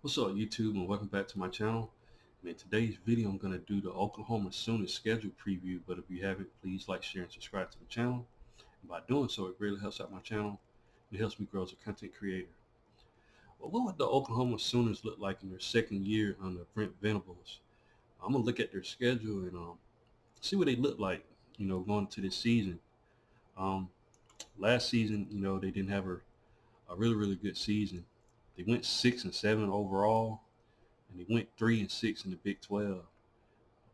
What's up, YouTube, and welcome back to my channel. And in today's video, I'm going to do the Oklahoma Sooners schedule preview. But if you haven't, please like, share, and subscribe to the channel. And by doing so, it really helps out my channel. It helps me grow as a content creator. Well, what would the Oklahoma Sooners look like in their second year under Brent Venables? I'm going to look at their schedule and see what they look like, going into this season. Um, Last season, they didn't have a really, really good season. They went 6-7 overall, and they went 3-6 in the Big 12.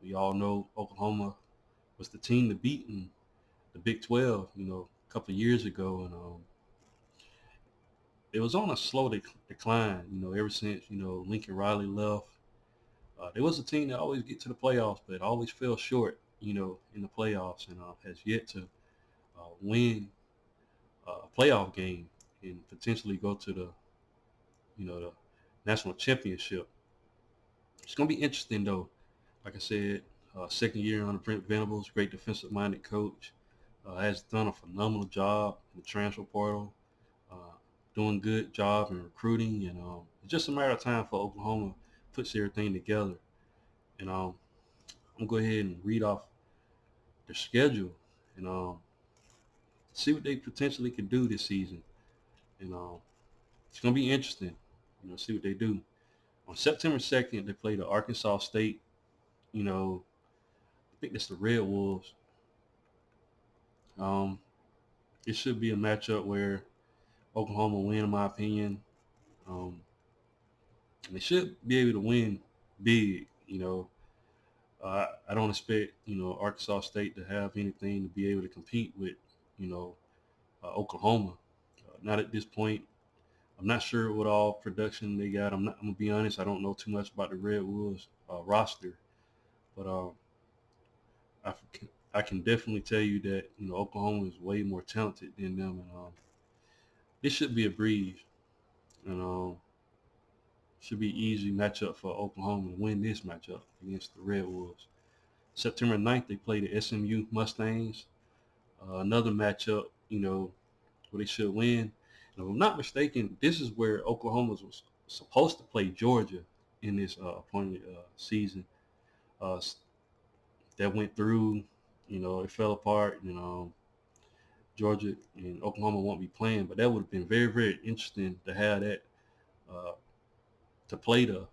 We all know Oklahoma was the team to beat in the Big 12, a couple of years ago, and it was on a slow decline, ever since Lincoln Riley left. There was a team that always get to the playoffs, but always fell short, in the playoffs, and has yet to win a playoff game and potentially go to the national championship. It's gonna be interesting though. Like I said, second year under Brent Venables, great defensive-minded coach, has done a phenomenal job in the transfer portal, uh, doing good job in recruiting, and it's just a matter of time for Oklahoma puts everything together. And I'm gonna go ahead and read off their schedule and see what they potentially could do this season. And it's gonna be interesting, see what they do. On September 2nd, they play the Arkansas State. I think that's the Red Wolves. Um, it should be a matchup where Oklahoma will win, in my opinion. Um, they should be able to win big. I don't expect Arkansas State to have anything to be able to compete with you know Oklahoma. Not at this point. I'm not sure what all production they got. I'm gonna be honest. I don't know too much about the Red Wolves roster, but I I can definitely tell you that Oklahoma is way more talented than them, and this should be a breeze, and should be easy matchup for Oklahoma to win this matchup against the Red Wolves. September 9th, they play the SMU Mustangs. Another matchup, where they should win. And if I'm not mistaken, this is where Oklahoma was supposed to play Georgia in this appointed season. Uh, that went through, it fell apart, and Georgia and Oklahoma won't be playing. But that would have been very, very interesting to have that uh, to play the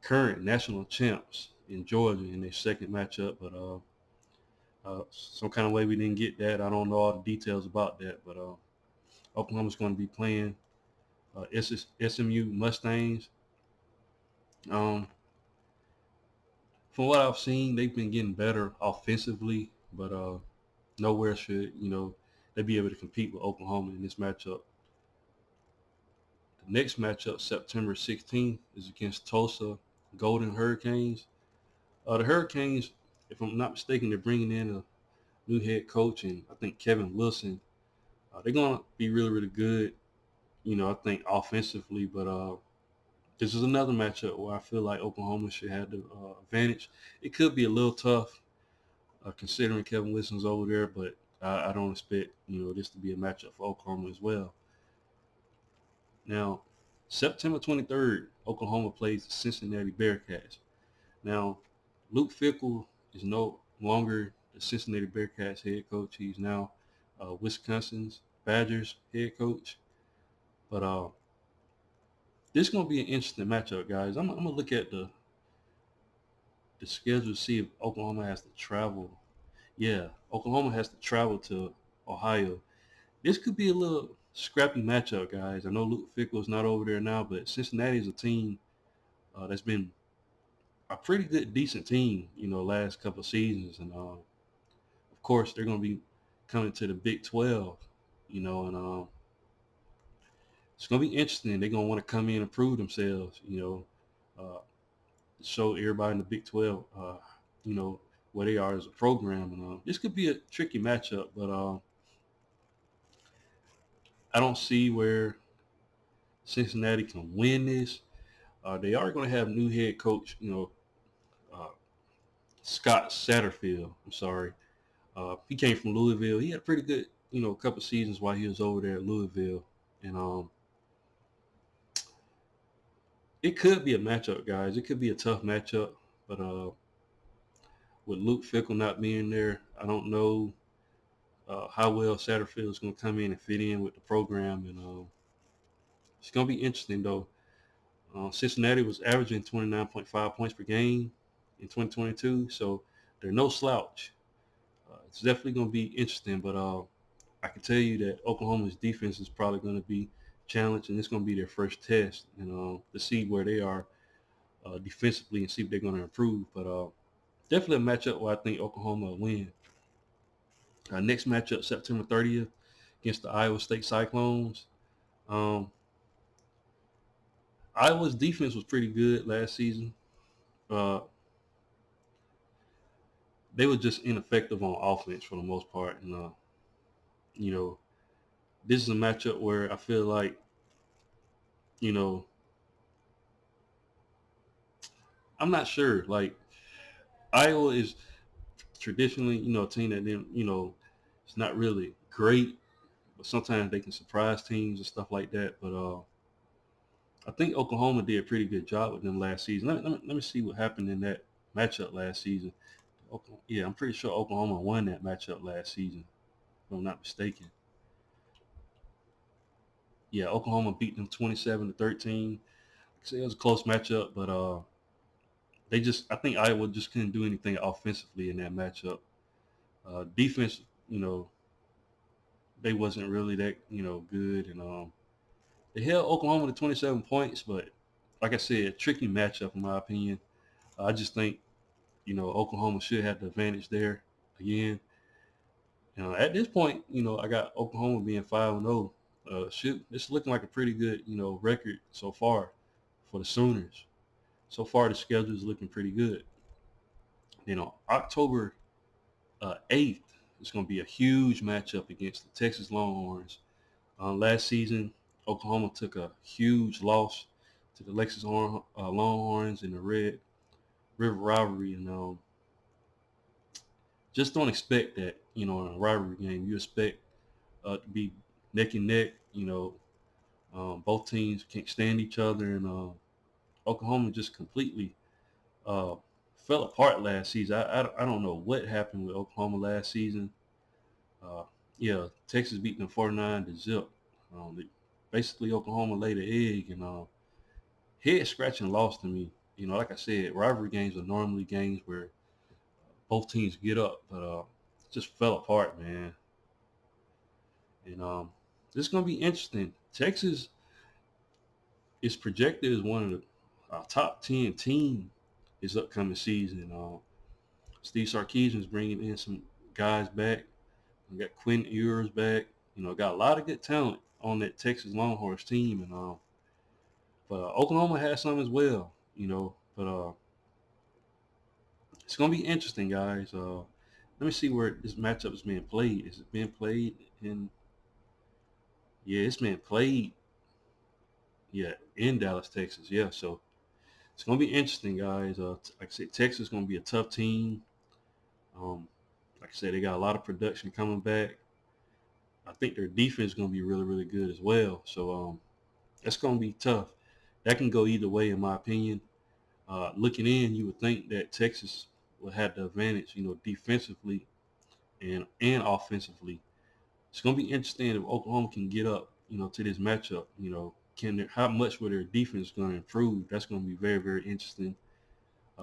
current national champs in Georgia in their second matchup. But some kind of way we didn't get that. I don't know all the details about that, but Oklahoma's going to be playing SMU Mustangs. Um, from what I've seen, they've been getting better offensively, but nowhere should they be able to compete with Oklahoma in this matchup. The next matchup, September 16th, is against Tulsa Golden Hurricanes. The Hurricanes, if I'm not mistaken, they're bringing in a new head coach, and I think Kevin Wilson. They're going to be really, really good, I think offensively, but this is another matchup where I feel like Oklahoma should have the advantage. It could be a little tough considering Kevin Wilson's over there, but I don't expect this to be a matchup for Oklahoma as well. Now, September 23rd, Oklahoma plays the Cincinnati Bearcats. Now, Luke Fickell is no longer the Cincinnati Bearcats head coach. He's now Wisconsin's Badgers head coach. But this is going to be an interesting matchup, guys. I'm going to look at the schedule to see if Oklahoma has to travel. Yeah, Oklahoma has to travel to Ohio. This could be a little scrappy matchup, guys. I know Luke Fickell is not over there now, but Cincinnati is a team that's been a pretty good, decent team, last couple of seasons. And, of course, they're going to be coming to the Big 12, and it's going to be interesting. They're going to want to come in and prove themselves, uh, show everybody in the Big 12, where they are as a program. And this could be a tricky matchup, but I don't see where Cincinnati can win this. They are going to have new head coach, uh, Scott Satterfield. I'm sorry. He came from Louisville. He had a pretty good, couple seasons while he was over there at Louisville. And it could be a matchup, guys. It could be a tough matchup, but with Luke Fickle not being there, I don't know how well Satterfield is going to come in and fit in with the program, and it's going to be interesting though. Cincinnati was averaging 29.5 points per game in 2022, so they're no slouch. It's definitely going to be interesting, but I can tell you that Oklahoma's defense is probably going to be challenged, and it's going to be their first test, and to see where they are defensively and see if they're going to improve. But definitely a matchup where I think Oklahoma will win. Next matchup, September 30th, against the Iowa State Cyclones. Um, Iowa's defense was pretty good last season. Uh, they were just ineffective on offense for the most part, and you know, this is a matchup where I feel like, you know, I'm not sure. Like Iowa is traditionally, a team that didn't, it's not really great, but sometimes they can surprise teams and stuff like that. But I think Oklahoma did a pretty good job with them last season. Let me see what happened in that matchup last season. Yeah, I'm pretty sure Oklahoma won that matchup last season, if I'm not mistaken. Yeah, Oklahoma beat them 27-13. So it was a close matchup, but I think Iowa just couldn't do anything offensively in that matchup. Defense, you know, they wasn't really that, good, and they held Oklahoma to 27 points, but like I said, tricky matchup in my opinion. I just think, Oklahoma should have the advantage there again. At this point, I got Oklahoma being 5-0. Shoot, it's looking like a pretty good, record so far for the Sooners. So far, the schedule is looking pretty good. October 8th is going to be a huge matchup against the Texas Longhorns. Last season, Oklahoma took a huge loss to the Longhorns in the Red River rivalry, and just don't expect that. In a rivalry game, you expect to be neck and neck. Both teams can't stand each other, and Oklahoma just completely uh, fell apart last season. I don't know what happened with Oklahoma last season. Uh, yeah, Texas beat them 49-0. Basically, Oklahoma laid an egg, and head scratching loss to me. Like I said, rivalry games are normally games where both teams get up, but just fell apart, man. And this is gonna be interesting. Texas is projected as one of the top 10 team this upcoming season. Steve Sarkisian is bringing in some guys back. We got Quinn Ewers back. Got a lot of good talent on that Texas Longhorns team, and but Oklahoma has some as well. But it's gonna be interesting, guys. Let me see where this matchup is being played. Is it being played in? Yeah, it's being played. Yeah, in Dallas, Texas. Yeah, so it's gonna be interesting, guys. Like I said, Texas is gonna be a tough team. Um, like I said, they got a lot of production coming back. I think their defense is gonna be really, really good as well. So that's gonna be tough. That can go either way, in my opinion. Looking in, you would think that Texas would have the advantage, defensively and offensively. It's going to be interesting if Oklahoma can get up, to this matchup. How much will their defense going to improve? That's going to be very, very interesting.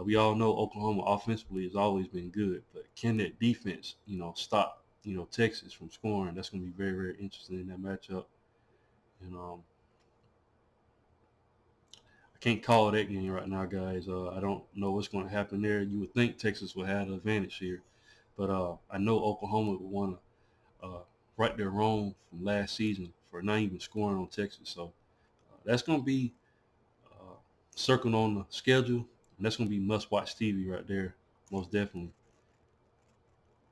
We all know Oklahoma offensively has always been good, but can that defense, stop, Texas from scoring? That's going to be very, very interesting in that matchup. And I can't call that game right now, guys. I don't know what's going to happen there. You would think Texas would have the advantage here, but I know Oklahoma would want to right their wrong from last season for not even scoring on Texas. So that's going to be uh, circled on the schedule, and that's going to be must-watch TV right there, most definitely.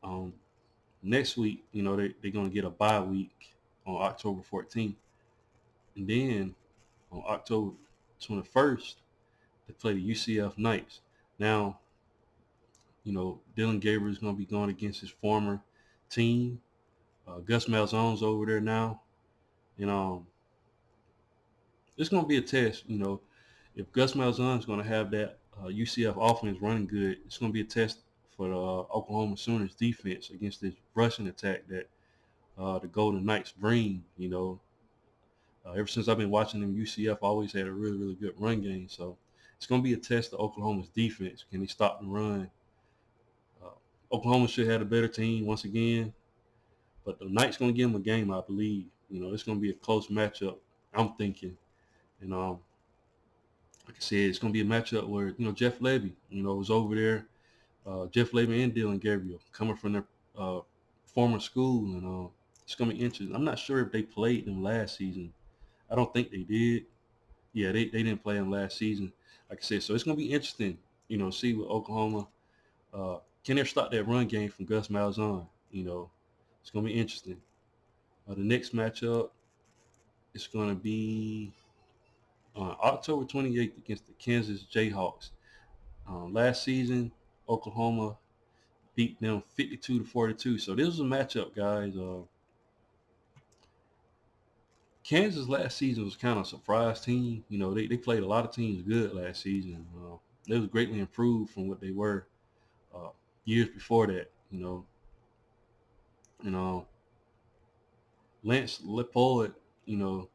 Um, Next week, they're going to get a bye week on October 14th, and then on October 21st, they play the UCF Knights. Now, Dylan Gabriel is going to be going against his former team. Gus Malzahn's over there now, and it's going to be a test. if Gus Malzahn is going to have that UCF offense running good, it's going to be a test for the Oklahoma Sooners defense against this rushing attack that the Golden Knights bring. Ever since I've been watching them, UCF always had a really, really good run game. So it's going to be a test of Oklahoma's defense. Can they stop the run? Uh, Oklahoma should have a better team once again, but the Knights going to give them a game, I believe. It's going to be a close matchup, I'm thinking. And like I said, it's going to be a matchup where, Jeff Levy, was over there. Jeff Levy and Dylan Gabriel coming from their former school. And it's going to be interesting. I'm not sure if they played them last season. I don't think they did. Yeah, they didn't play them last season. Like I said, so it's going to be interesting, see what Oklahoma, can they stop that run game from Gus Malzahn? It's going to be interesting. The next matchup is going to be on October 28th against the Kansas Jayhawks. Last season, Oklahoma beat them 52-42. So this was a matchup, guys. Kansas last season was kind of a surprise team. They played a lot of teams good last season. They was greatly improved from what they were uh, years before that. And Lance Lepold, you know,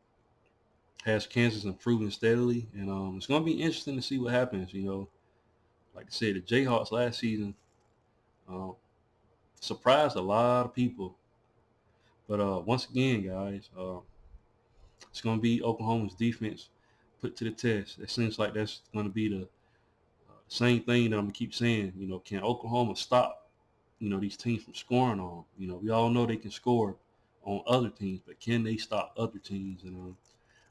has Kansas improving steadily, and it's going to be interesting to see what happens. Like I said, the Jayhawks last season uh, surprised a lot of people, but once again, guys, it's going to be Oklahoma's defense put to the test. It seems like that's going to be the same thing that I'm gonna keep saying. Can Oklahoma stop these teams from scoring on? We all know they can score on other teams, but can they stop other teams? And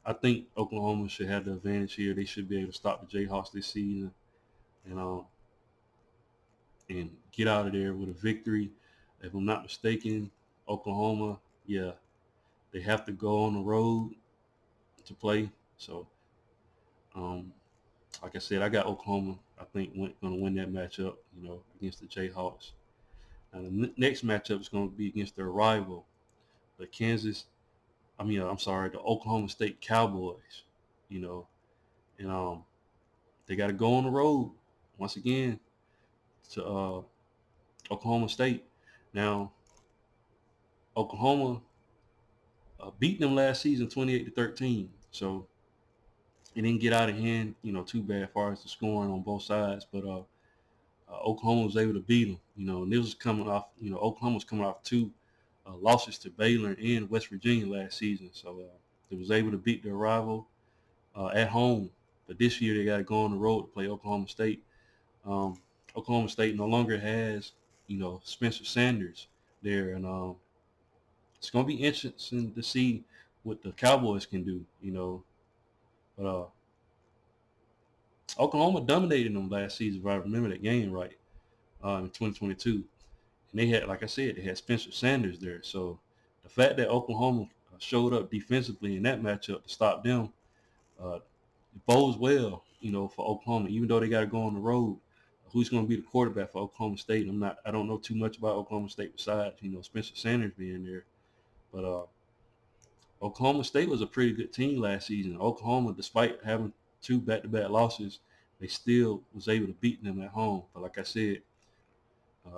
I think Oklahoma should have the advantage here. They should be able to stop the Jayhawks this season, and and get out of there with a victory. If I'm not mistaken, Oklahoma, yeah, they have to go on the road to play. So, um, like I said, I got Oklahoma. I think going to win that matchup. Against the Jayhawks. Now the next matchup is going to be against their rival, the I'm sorry, the Oklahoma State Cowboys. You know, and they got to go on the road once again to Oklahoma State. Now, Oklahoma beat them last season 28-13. So it didn't get out of hand, too bad as far as the scoring on both sides. But Oklahoma was able to beat them, and this was coming off, Oklahoma was coming off two losses to Baylor and West Virginia last season. So they was able to beat their rival at home. But this year they got to go on the road to play Oklahoma State. Um, Oklahoma State no longer has, Spencer Sanders there, and it's going to be interesting to see what the Cowboys can do, But Oklahoma dominated them last season, if I remember that game right, in 2022. And they had, like I said, they had Spencer Sanders there. So the fact that Oklahoma showed up defensively in that matchup to stop them, it bodes well, for Oklahoma. Even though they got to go on the road, who's going to be the quarterback for Oklahoma State? I don't know too much about Oklahoma State besides, Spencer Sanders being there. But Oklahoma State was a pretty good team last season. Oklahoma, despite having two back-to-back losses, they still was able to beat them at home. But like I said,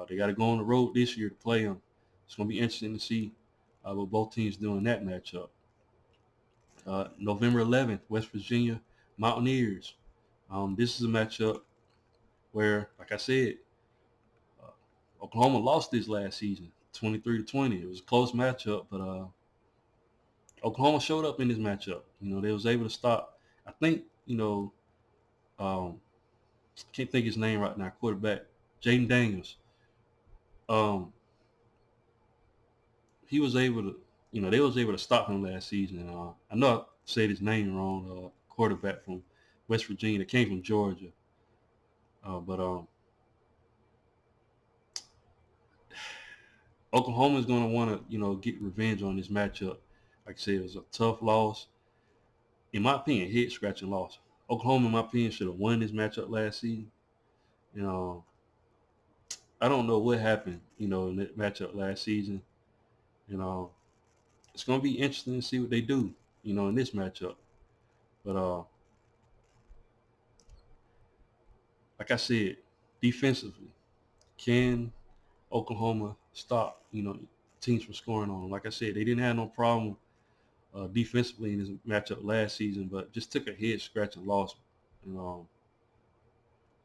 they got to go on the road this year to play them. It's going to be interesting to see what both teams do in that matchup. November 11th, West Virginia Mountaineers. This is a matchup where, like I said, uh, Oklahoma lost this last season, 23-20. It was a close matchup, but Oklahoma showed up in this matchup. They was able to stop. I think, um, can't think his name right now. Quarterback Jaden Daniels. Um, he was able to, they was able to stop him last season. I know I said his name wrong. Quarterback from West Virginia that came from Georgia. But Oklahoma is going to want to, get revenge on this matchup. Like I said, it was a tough loss. In my opinion, head scratching loss. Oklahoma, in my opinion, should have won this matchup last season. You know, I don't know what happened, in that matchup last season. You know, it's going to be interesting to see what they do, in this matchup. But like I said, defensively, can Oklahoma stop, teams from scoring on them? Like I said, they didn't have no problem defensively in this matchup last season, but just took a head scratch and lost. And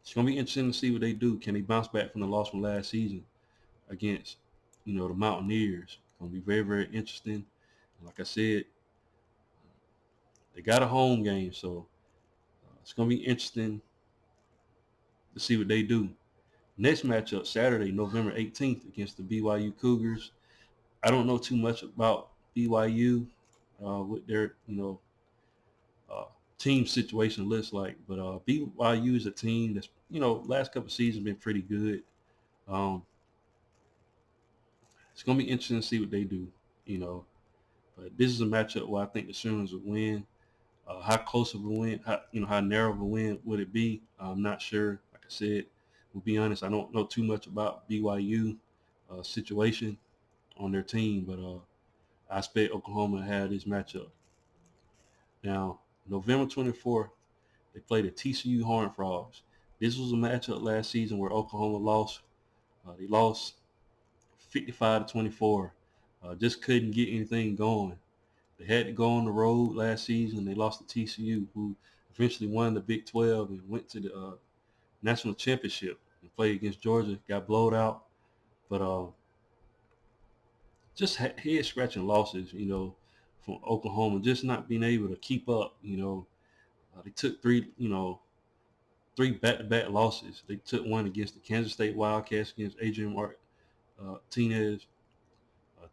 it's gonna be interesting to see what they do. Can they bounce back from the loss from last season against, the Mountaineers? It's gonna be very, very interesting. And like I said, they got a home game, so it's gonna be interesting to see what they do. Next matchup, Saturday, November 18th, against the BYU Cougars. I don't know too much about BYU, what their uh, team situation looks like, but BYU is a team that's last couple of seasons been pretty good. Um, it's gonna be interesting to see what they do. You know, but this is a matchup where I think the Sooners will win. How close of a win, how narrow of a win would it be? I'm not sure. Like I said, we'll be honest, I don't know too much about BYU situation on their team, but I expect Oklahoma to have this matchup. Now, November 24th, they played the TCU Horned Frogs. This was a matchup last season where Oklahoma lost. They lost 55-24. Just couldn't get anything going. They had to go on the road last season. They lost to TCU, who eventually won the Big 12 and went to the national championship and played against Georgia. Got blowed out, but just head scratching losses, from Oklahoma, just not being able to keep up. They took three back-to-back losses. They took one against the Kansas State Wildcats against Adrian Martinez,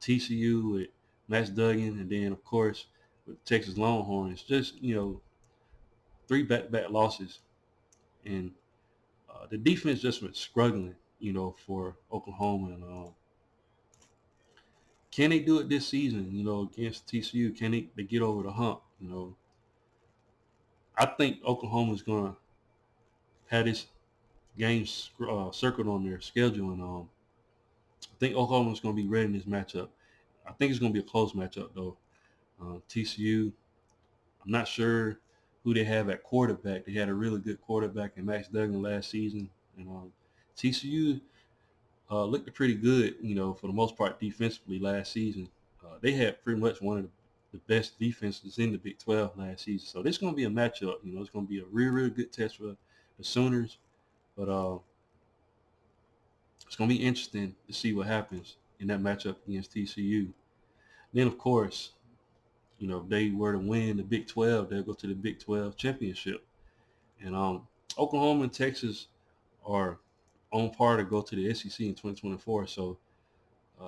TCU with Max Duggan, and then of course with Texas Longhorns. Just three back-to-back losses, and the defense just was struggling, for Oklahoma. And can they do it this season? Against TCU, can they get over the hump? I think Oklahoma's gonna have this game circled on their schedule, and I think Oklahoma's gonna be ready in this matchup. I think it's gonna be a close matchup though. TCU, I'm not sure who they have at quarterback. They had a really good quarterback in Max Duggan last season, and TCU looked pretty good, for the most part defensively last season. They had pretty much one of the best defenses in the Big 12 last season. So this is going to be a matchup. It's going to be a real, real good test for the Sooners. But it's going to be interesting to see what happens in that matchup against TCU. Then, of course, if they were to win the Big 12, they'll go to the Big 12 championship. And Oklahoma and Texas are on par to go to the SEC in 2024. So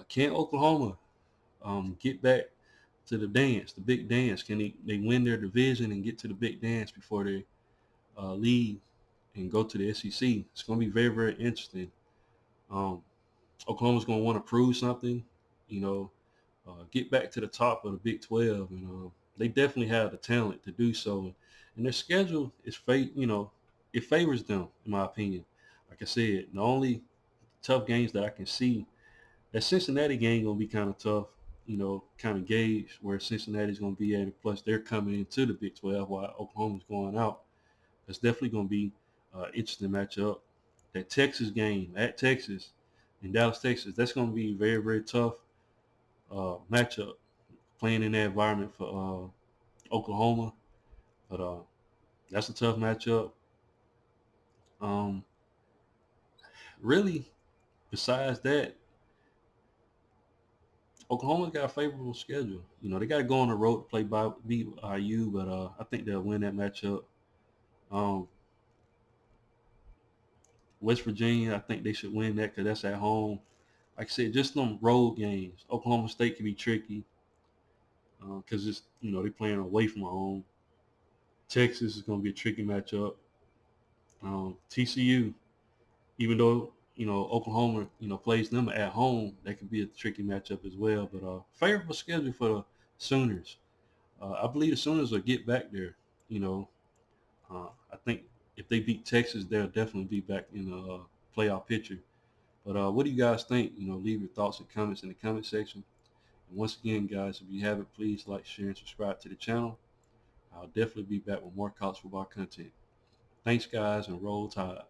can Oklahoma get back to the dance, the big dance? Can they win their division and get to the big dance before they leave and go to the SEC? It's going to be very, very interesting. Um, Oklahoma's going to want to prove something, get back to the top of the Big 12, and they definitely have the talent to do so. And their schedule is it favors them, in my opinion. Like I said, the only tough games that I can see, that Cincinnati game gonna be kind of tough, kind of gauge where Cincinnati's gonna be at. And plus, they're coming into the Big 12 while Oklahoma's going out. That's definitely gonna be interesting matchup. That Texas game at Texas, in Dallas, Texas, that's gonna be very, very tough matchup. Playing in that environment for Oklahoma, but that's a tough matchup. Um, really, besides that, Oklahoma's got a favorable schedule. They got to go on the road to play BYU, but I think they'll win that matchup. Um, West Virginia, I think they should win that because that's at home. Like I said, just them road games. Oklahoma State can be tricky because it's they're playing away from home. Texas is going to be a tricky matchup. TCU, even though Oklahoma plays them at home, that could be a tricky matchup as well. But favorable schedule for the Sooners. I believe the Sooners will get back there. You know, I think if they beat Texas, they'll definitely be back in the playoff picture. But what do you guys think? Leave your thoughts and comments in the comment section. And once again, guys, if you haven't, please like, share, and subscribe to the channel. I'll definitely be back with more college football content. Thanks, guys, and roll tide.